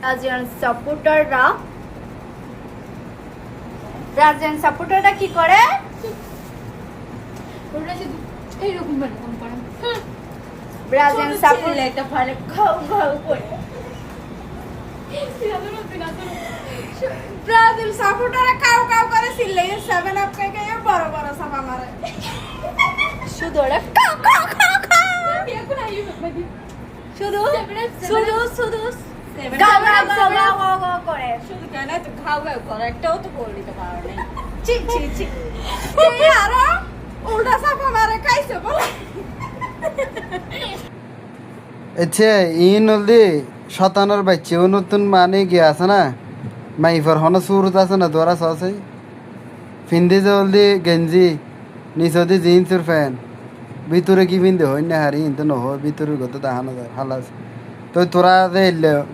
Brazilian সাপোর্টাররা কি করে? Brazilian supporter এটা ভালো খাও খাও করে। ব্রাজিল সাপোর্টাররা কাউ কাউ করে সিলে 7 আপ কে কে বড় বড় সাপা মারে। শুধু ওরা কাউ কাউ কাউ কাউ। শুধু শুধু শুধু গাও গাও গাও গাও করে। শুধু কেন তো গাও গাও করে, একটাও তো বল দিতে পারো না। চি চি চি। এই আর উল্টা সাপা মারে কাইছে বলে। আচ্ছা ইন হলদি শতানোর বাচ্চা ও নতুন মানে গিয়ে আছে না মাইফার হন সুরত আছে না দোরা সসে ফিন্দে যে হলদি গেঞ্জি নিচদি জিন্সের ফ্যান ভিতরে কি ফিন্দে হই না হারি ইনতে নহ ভিতরে গত তাহানো যায় হালাস তো তোরা যে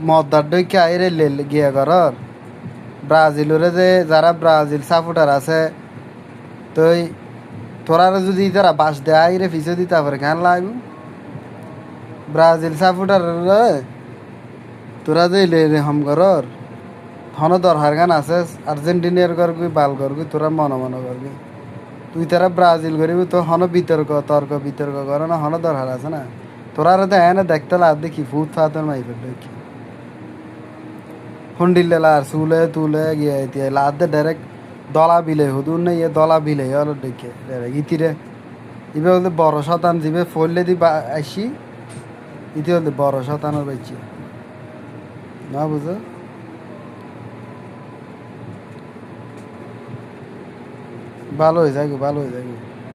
মদ্দার ডইকে আইরে গিয়া ঘরর ব্রাজিলের যে যারা ব্রাজিল সাপোর্টার আছে তো তোরা যদি তারা বাস দেয় আইরে ফিসে দিতে পারে কেন লাগবে ব্রাজিল সাপোর্টার তোরা যে হম করর হন দরকার গান আছে আর্জেন্টিনার করবি বাল করবি তোরা মনে মনে করবি তুই তারা ব্রাজিল করবি তো হন বিতর্ক বিতর্ক করে না হন দরকার আছে না তোরা আর দেয় না দেখতে লাভ দেখি ফুট ফাতের মাইফের দেখি হুন্ডিলে লার চুলে তুলে গিয়ে এতিয়া লাদ দে ডাইরেক্ট দলা বিলে হুদুর নেই দলা বিলে হলো দেখে ইতিরে ইবে বলতে বড় শতান দিবে ফললে দি আসি ইতি হলে বড় শতানোর বেচি না বুঝো ভালো হয়ে যাবে ভালো হয়ে যাবে